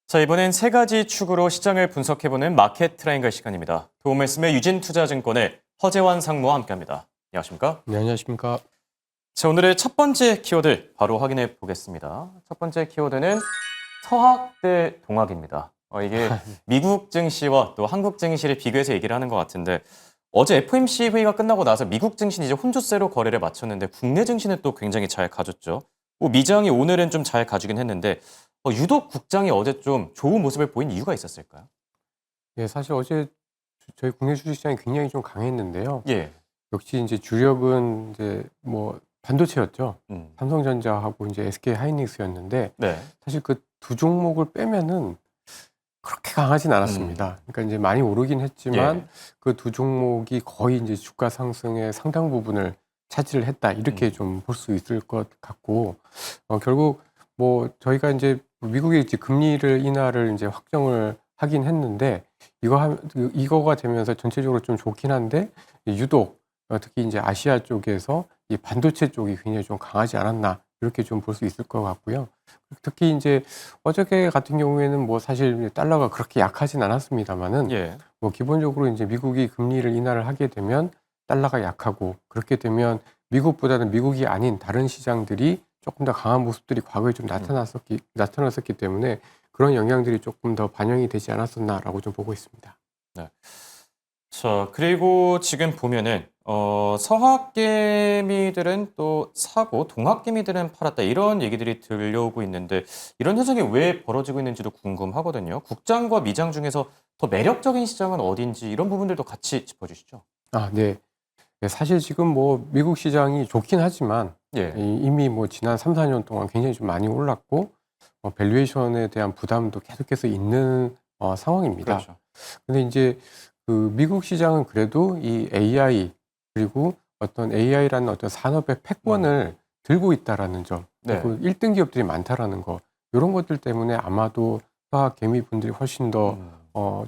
자, 이번엔 세 가지 축으로 시장을 분석해보는 마켓 트라이앵글 시간입니다. 도움 말씀에 유진투자증권의 허재환 상무와 함께합니다. 안녕하십니까? 네, 안녕하십니까. 자, 오늘의 첫 번째 키워드 바로 확인해 보겠습니다. 첫 번째 키워드는 서학 대 동학입니다. 이게 미국 증시와 또 한국 증시를 비교해서 얘기를 하는 것 같은데 어제 FOMC 회의가 끝나고 나서 미국 증시는 이제 혼조세로 거래를 마쳤는데 국내 증시는 또 굉장히 잘 가졌죠. 미장이 오늘은 좀 잘 가주긴 했는데 유독 국장이 어제 좀 좋은 모습을 보인 이유가 있었을까요? 예, 사실 어제 저희 국내 주식시장이 굉장히 좀 강했는데요. 예. 역시 이제 주력은 이제 뭐 반도체였죠. 음. 삼성전자하고 이제 SK 하이닉스였는데 네. 사실 그 두 종목을 빼면은 그렇게 강하진 않았습니다. 그러니까 이제 많이 오르긴 했지만 예. 그 두 종목이 거의 이제 주가 상승의 상당 부분을 차지를 했다. 이렇게 좀 볼 수 있을 것 같고 결국 뭐 저희가 이제 미국의 이제 금리를 인하를 이제 확정을 하긴 했는데 이거가 되면서 전체적으로 좀 좋긴 한데 유독 특히 이제 아시아 쪽에서 이 반도체 쪽이 굉장히 좀 강하지 않았나 이렇게 좀 볼 수 있을 것 같고요. 특히 이제 어저께 같은 경우에는 뭐 사실 달러가 그렇게 약하진 않았습니다만은 예. 뭐 기본적으로 이제 미국이 금리를 인하를 하게 되면 달러가 약하고 그렇게 되면 미국보다는 미국이 아닌 다른 시장들이 조금 더 강한 모습들이 과거에 좀 나타났었기 때문에 그런 영향들이 조금 더 반영이 되지 않았었나라고 좀 보고 있습니다. 네. 자, 그리고 지금 보면은 서학개미들은 또 사고 동학개미들은 팔았다 이런 얘기들이 들려오고 있는데 이런 현상이 왜 벌어지고 있는지도 궁금하거든요. 국장과 미장 중에서 더 매력적인 시장은 어딘지 이런 부분들도 같이 짚어주시죠. 아, 네. 네, 사실 지금 뭐 미국 시장이 좋긴 하지만 예. 이미 뭐 지난 3-4년 동안 굉장히 좀 많이 올랐고 밸류에이션에 대한 부담도 계속해서 있는 상황입니다. 그렇죠. 근데 이제 그 미국 시장은 그래도 이 AI 그리고 어떤 AI라는 어떤 산업의 패권을 들고 있다라는 점, 네. 그 1등 기업들이 많다라는 거, 이런 것들 때문에 아마도 화학 개미 분들이 훨씬 더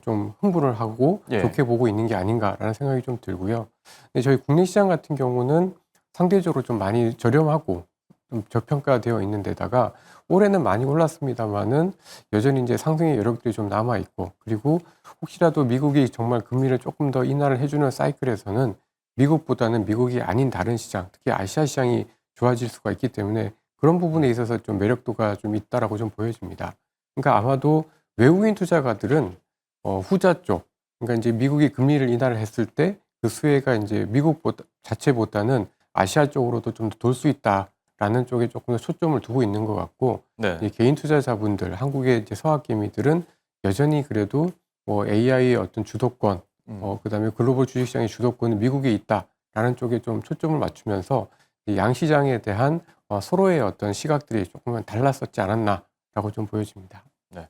좀 흥분을 하고 예. 좋게 보고 있는 게 아닌가라는 생각이 좀 들고요. 근데 저희 국내 시장 같은 경우는 상대적으로 좀 많이 저렴하고 좀 저평가되어 있는 데다가 올해는 많이 올랐습니다만은 여전히 이제 상승의 여력들이 좀 남아 있고 그리고 혹시라도 미국이 정말 금리를 조금 더 인하를 해주는 사이클에서는 미국보다는 미국이 아닌 다른 시장, 특히 아시아 시장이 좋아질 수가 있기 때문에 그런 부분에 있어서 좀 매력도가 좀 있다라고 좀 보여집니다. 그러니까 아마도 외국인 투자가들은 후자 쪽, 그러니까 이제 미국이 금리를 인하를 했을 때 그 수혜가 이제 자체보다는 아시아 쪽으로도 좀 더 돌 수 있다라는 쪽에 조금 더 초점을 두고 있는 것 같고 네. 이 개인 투자자분들, 한국의 이제 서학개미들은 여전히 그래도 뭐 AI의 어떤 주도권, 그다음에 글로벌 주식시장의 주도권은 미국에 있다라는 쪽에 좀 초점을 맞추면서 이 양시장에 대한 서로의 어떤 시각들이 조금은 달랐었지 않았나라고 좀 보여집니다. 네.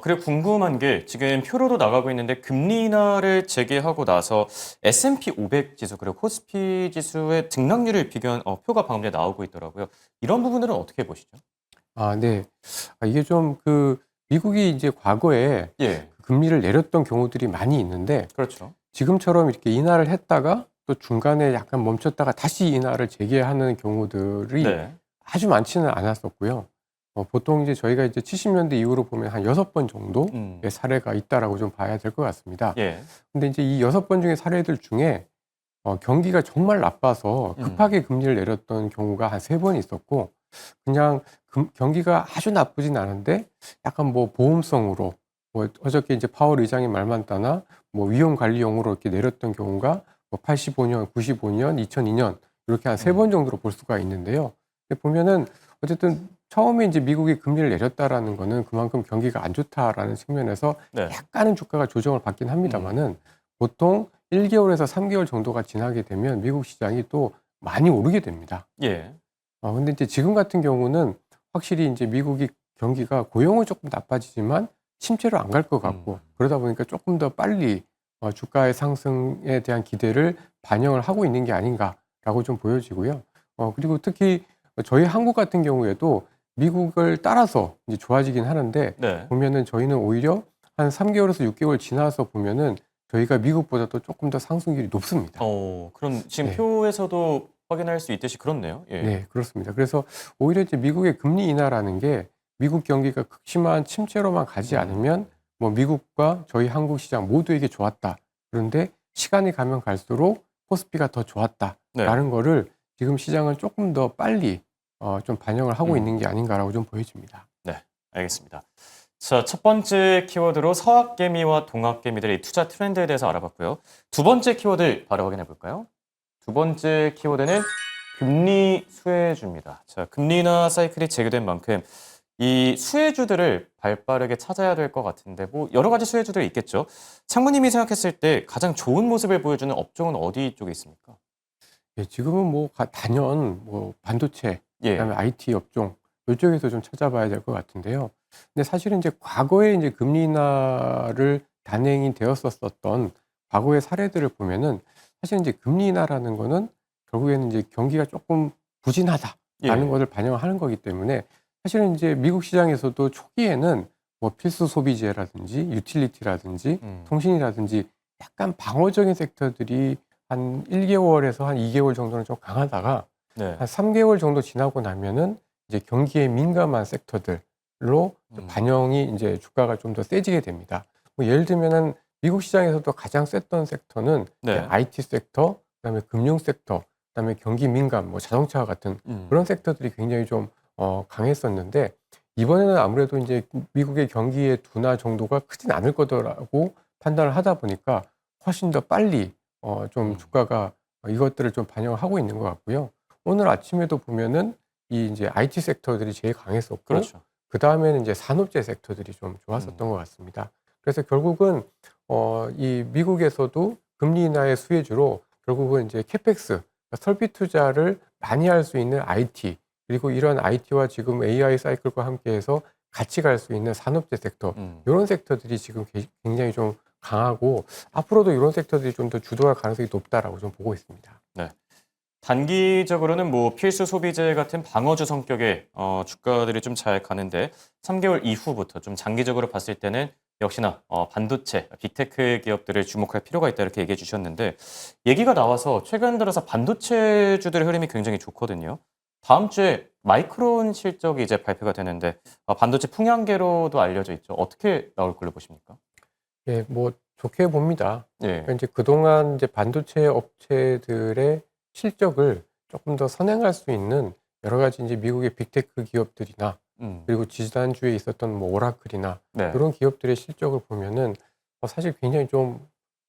그리고 궁금한 게 지금 표로도 나가고 있는데 금리 인하를 재개하고 나서 S&P 500 지수 그리고 코스피 지수의 등락률을 비교한 표가 방금 전에 나오고 있더라고요. 이런 부분들은 어떻게 보시죠? 아, 네. 이게 좀 미국이 이제 과거에 예. 금리를 내렸던 경우들이 많이 있는데 그렇죠. 지금처럼 이렇게 인하를 했다가 또 중간에 약간 멈췄다가 다시 인하를 재개하는 경우들이 네. 아주 많지는 않았었고요. 보통 이제 저희가 이제 70년대 이후로 보면 한 6번 정도의 사례가 있다라고 좀 봐야 될 것 같습니다. 예. 근데 이제 이 6번 중에 사례들 중에 경기가 정말 나빠서 급하게 금리를 내렸던 경우가 한 3번 있었고 그냥 경기가 아주 나쁘진 않은데 약간 뭐 보험성으로 뭐 어저께 이제 파월 의장의 말만 따나 뭐 위험 관리용으로 이렇게 내렸던 경우가 뭐 85년, 95년, 2002년 이렇게 한 3번 정도로 볼 수가 있는데요. 근데 보면은 어쨌든 처음에 이제 미국이 금리를 내렸다라는 거는 그만큼 경기가 안 좋다라는 측면에서 네. 약간은 주가가 조정을 받긴 합니다만은 보통 1개월에서 3개월 정도가 지나게 되면 미국 시장이 또 많이 오르게 됩니다. 예. 근데 이제 지금 같은 경우는 확실히 이제 미국이 경기가 고용은 조금 나빠지지만 침체로 안 갈 것 같고 그러다 보니까 조금 더 빨리 주가의 상승에 대한 기대를 반영을 하고 있는 게 아닌가라고 좀 보여지고요. 그리고 특히 저희 한국 같은 경우에도 미국을 따라서 이제 좋아지긴 하는데 네. 보면은 저희는 오히려 한 3개월에서 6개월 지나서 보면은 저희가 미국보다도 조금 더 상승률이 높습니다. 그럼 지금 네. 표에서도 확인할 수 있듯이 그렇네요. 예. 네, 그렇습니다. 그래서 오히려 이제 미국의 금리 인하라는 게 미국 경기가 극심한 침체로만 가지 않으면 뭐 미국과 저희 한국 시장 모두에게 좋았다. 그런데 시간이 가면 갈수록 코스피가 더 좋았다라는 네. 거를 지금 시장은 조금 더 빨리 좀 반영을 하고 있는 음. 게 아닌가라고 좀 보여집니다. 네, 알겠습니다. 자, 첫 번째 키워드로 서학개미와 동학개미들의 투자 트렌드에 대해서 알아봤고요. 두 번째 키워드 바로 확인해 볼까요? 두 번째 키워드는 금리 수혜주입니다. 자, 금리 인하 사이클이 재개된 만큼 이 수혜주들을 발빠르게 찾아야 될 것 같은데 뭐 여러 가지 수혜주들이 있겠죠. 창무님이 생각했을 때 가장 좋은 모습을 보여주는 업종은 어디 쪽에 있습니까? 예, 지금은 뭐 단연 뭐 반도체, 예. 그다음에 IT 업종 이쪽에서 좀 찾아봐야 될 것 같은데요. 근데 사실은 이제 과거에 이제 금리 인하를 단행이 되었었던 과거의 사례들을 보면은 사실 이제 금리 인하라는 거는 결국에는 이제 경기가 조금 부진하다라는 예. 것을 반영하는 거기 때문에 사실은 이제 미국 시장에서도 초기에는 뭐 필수 소비재라든지 유틸리티라든지 음. 통신이라든지 약간 방어적인 sek터들이 한 1개월에서 한 2개월 정도는 좀 강하다가 네. 한 3개월 정도 지나고 나면은 이제 경기에 민감한 섹터들로 좀 반영이 이제 주가가 좀 더 세지게 됩니다. 뭐 예를 들면은 미국 시장에서도 가장 셌던 섹터는 네. IT 섹터, 그다음에 금융 섹터, 그다음에 경기 민감, 뭐 자동차와 같은 음. 그런 섹터들이 굉장히 좀 강했었는데 이번에는 아무래도 이제 미국의 경기의 둔화 정도가 크진 않을 거라고 판단을 하다 보니까 훨씬 더 빨리 좀 주가가 이것들을 좀 반영을 하고 있는 것 같고요. 오늘 아침에도 보면은 이 이제 IT 섹터들이 제일 강했었고, 그렇죠. 그 다음에는 이제 산업재 섹터들이 좀 좋았었던 것 같습니다. 그래서 결국은 이 미국에서도 금리 인하의 수혜주로 결국은 이제 캐펙스, 그러니까 설비 투자를 많이 할 수 있는 IT, 그리고 이런 IT와 지금 AI 사이클과 함께해서 같이 갈 수 있는 산업재 섹터, 이런 섹터들이 지금 굉장히 좀 강하고 앞으로도 이런 섹터들이 좀 더 주도할 가능성이 높다라고 좀 보고 있습니다. 네. 단기적으로는 뭐 필수 소비재 같은 방어주 성격의 주가들이 좀 잘 가는데 3개월 이후부터 좀 장기적으로 봤을 때는 역시나 반도체, 빅테크 기업들을 주목할 필요가 있다 이렇게 얘기해 주셨는데 얘기가 나와서 최근 들어서 반도체주들의 흐름이 굉장히 좋거든요. 다음 주에 마이크론 실적이 이제 발표가 되는데 반도체 풍향계로도 알려져 있죠. 어떻게 나올 걸로 보십니까? 예, 뭐 좋게 봅니다. 예. 그러니까 이제 그동안 이제 반도체 업체들의 실적을 조금 더 선행할 수 있는 여러 가지 이제 미국의 빅테크 기업들이나 그리고 지난주에 있었던 뭐 오라클이나 네. 이런 기업들의 실적을 보면은 사실 굉장히 좀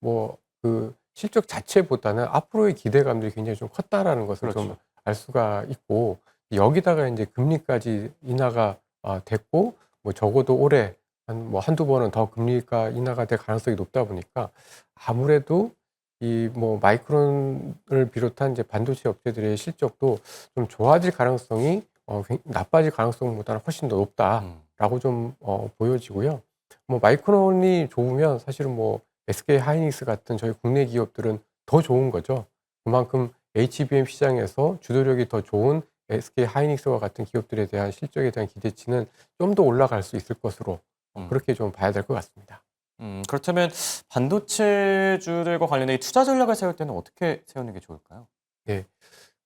뭐 그 실적 자체보다는 앞으로의 기대감들이 굉장히 좀 컸다라는 것을 좀 그렇죠. 알 수가 있고 여기다가 이제 금리까지 인하가 됐고 뭐 적어도 올해 한두 번은 더 금리가 인하가 될 가능성이 높다 보니까 아무래도 이 뭐 마이크론을 비롯한 이제 반도체 업체들의 실적도 좀 좋아질 가능성이 나빠질 가능성보다는 훨씬 더 높다라고 좀 보여지고요. 뭐 마이크론이 좋으면 사실은 뭐 SK 하이닉스 같은 저희 국내 기업들은 더 좋은 거죠. 그만큼 HBM 시장에서 주도력이 더 좋은 SK 하이닉스와 같은 기업들에 대한 실적에 대한 기대치는 좀 더 올라갈 수 있을 것으로 그렇게 좀 봐야 될 것 같습니다. 그렇다면 반도체주들과 관련해 투자 전략을 세울 때는 어떻게 세우는 게 좋을까요? 네.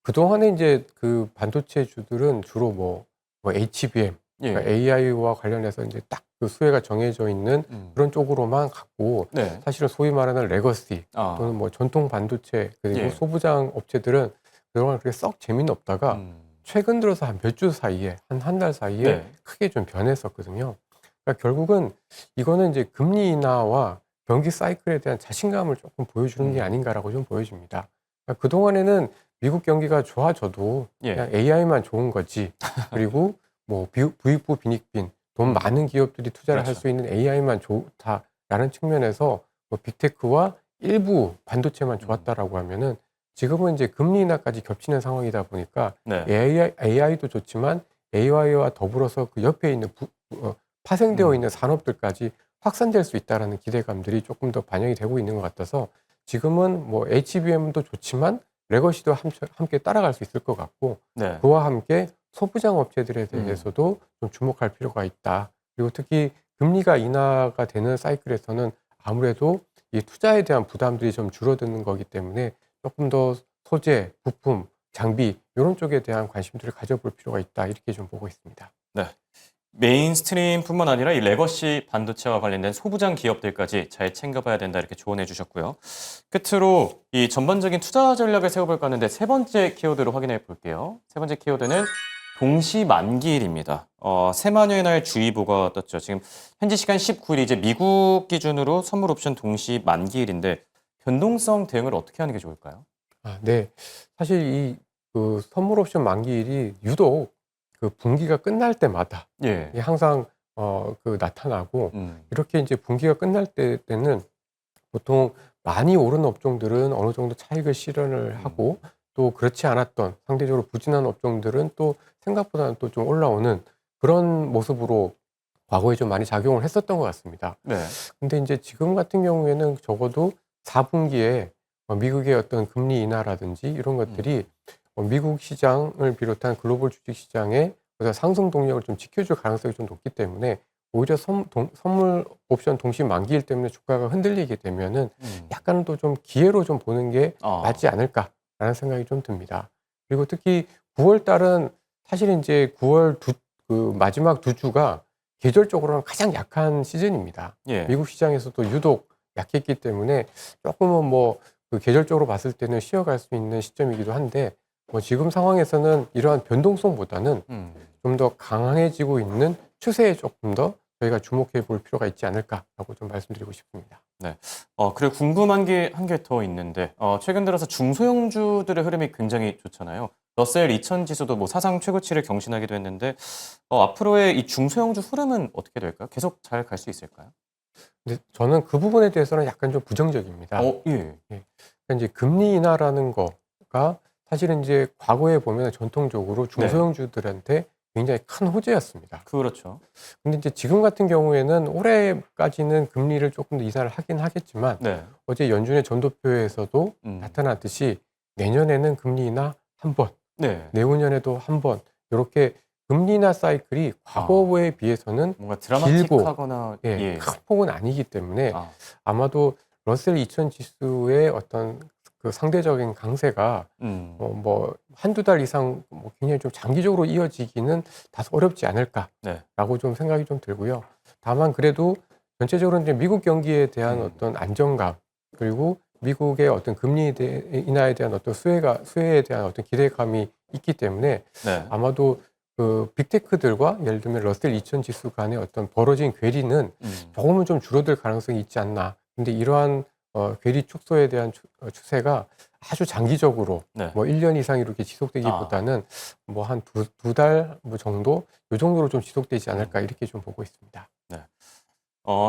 그동안에 이제 그 반도체주들은 주로 뭐 HBM, 그러니까 예. AI와 관련해서 이제 딱 그 수혜가 정해져 있는 그런 쪽으로만 갔고 네. 사실은 소위 말하는 레거시 아. 또는 뭐 전통 반도체 그리고 예. 소부장 업체들은 그동안 그렇게 썩 재미는 없다가 최근 들어서 한 몇 주 사이에 한 달 사이에 네. 크게 좀 변했었거든요. 그러니까 결국은 이거는 이제 금리 인하와 경기 사이클에 대한 자신감을 조금 보여주는 게 아닌가라고 좀 보여집니다. 그러니까 그동안에는 미국 경기가 좋아져도 예. 그냥 AI만 좋은 거지. 그리고 뭐 부익부 빈익빈 돈 많은 기업들이 투자를 할 그렇죠. 수 있는 AI만 좋다라는 측면에서 뭐 빅테크와 일부 반도체만 좋았다라고 하면은 지금은 이제 금리 인하까지 겹치는 상황이다 보니까 네. AI도 좋지만 AI와 더불어서 그 옆에 있는 파생되어 있는 산업들까지 확산될 수 있다라는 기대감들이 조금 더 반영이 되고 있는 것 같아서 지금은 뭐 HBM도 좋지만 레거시도 함께 따라갈 수 있을 것 같고 네. 그와 함께 소부장 업체들에 대해서도 좀 주목할 필요가 있다. 그리고 특히 금리가 인하가 되는 사이클에서는 아무래도 이 투자에 대한 부담들이 좀 줄어드는 거기 때문에 조금 더 소재, 부품, 장비 이런 쪽에 대한 관심들을 가져볼 필요가 있다. 이렇게 좀 보고 있습니다. 네. 메인스트림뿐만 아니라 이 레거시 반도체와 관련된 소부장 기업들까지 잘 챙겨봐야 된다 이렇게 조언해 주셨고요. 끝으로 이 전반적인 투자 전략을 세워볼까 하는데 세 번째 키워드로 확인해 볼게요. 세 번째 키워드는 동시 만기일입니다. 세만여의 날 주의보가 떴죠. 지금 현지 시간 19일 이제 미국 기준으로 선물 옵션 동시 만기일인데 변동성 대응을 어떻게 하는 게 좋을까요? 네. 사실 그 선물 옵션 만기일이 유독 그 분기가 끝날 때마다 예. 이게 항상 나타나고 음. 이렇게 이제 분기가 끝날 때는 보통 많이 오른 업종들은 어느 정도 차익을 실현을 하고 또 그렇지 않았던 상대적으로 부진한 업종들은 또 생각보다는 또 좀 올라오는 그런 모습으로 과거에 좀 많이 작용을 했었던 것 같습니다. 네. 근데 이제 지금 같은 경우에는 적어도 4분기에 미국의 어떤 금리 인하라든지 이런 것들이 미국 시장을 비롯한 글로벌 주식 시장의 어떤 상승 동력을 좀 지켜줄 가능성이 좀 높기 때문에 오히려 선물 옵션 동시 만기일 때문에 주가가 흔들리게 되면은 약간 또 좀 기회로 좀 보는 게 맞지 않을까라는 생각이 좀 듭니다. 그리고 특히 9월 달은 사실 이제 9월 그 마지막 두 주가 계절적으로는 가장 약한 시즌입니다. 예. 미국 시장에서도 유독 약했기 때문에 조금은 그 계절적으로 봤을 때는 쉬어갈 수 있는 시점이기도 한데 지금 상황에서는 이러한 변동성보다는 좀 더 강해지고 있는 추세에 조금 더 저희가 주목해 볼 필요가 있지 않을까라고 좀 말씀드리고 싶습니다. 네. 그리고 궁금한 게 한 개 더 있는데, 최근 들어서 중소형주들의 흐름이 굉장히 좋잖아요. 러셀 2000 지수도 사상 최고치를 경신하기도 했는데, 앞으로의 이 중소형주 흐름은 어떻게 될까요? 계속 잘 갈 수 있을까요? 근데 저는 그 부분에 대해서는 약간 좀 부정적입니다. 예. 그러니까 이제 금리 인하라는 거가 사실은 이제 과거에 보면 전통적으로 중소형주들한테 굉장히 큰 호재였습니다. 그렇죠. 근데 이제 지금 같은 경우에는 올해까지는 금리를 조금 더 인하를 하긴 하겠지만 네. 어제 연준의 전도표에서도 나타났듯이 내년에는 금리 인하 한 번, 네. 내후년에도 한 번, 이렇게 금리 인하 사이클이 과거에 비해서는 뭔가 드라마틱하거나, 예. 큰 폭은 아니기 때문에 아, 아마도 러셀 2000 지수의 어떤 그 상대적인 강세가 한두 달 이상 굉장히 좀 장기적으로 이어지기는 다소 어렵지 않을까라고 네. 좀 생각이 좀 들고요. 다만 그래도 전체적으로 이제 미국 경기에 대한 어떤 안정감 그리고 미국의 어떤 금리 인하에 대한 어떤 수혜에 대한 어떤 기대감이 있기 때문에 네. 아마도 그 빅테크들과 예를 들면 러셀 2000 지수 간의 어떤 벌어진 괴리는 조금은 좀 줄어들 가능성이 있지 않나. 근데 이러한 괴리 축소에 대한 추세가 아주 장기적으로 네. 1년 이상 이렇게 지속되기보다는 한 두 달 정도 요 정도로 좀 지속되지 않을까 이렇게 좀 보고 있습니다. 네.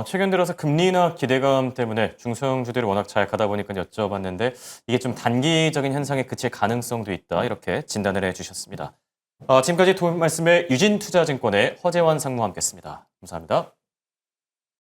최근 들어서 금리 인하 기대감 때문에 중소형주들이 워낙 잘 가다 보니까 여쭤봤는데 이게 좀 단기적인 현상에 그칠 가능성도 있다 이렇게 진단을 해주셨습니다. 지금까지 도움 말씀에 유진투자증권의 허재환 상무와 함께했습니다. 감사합니다.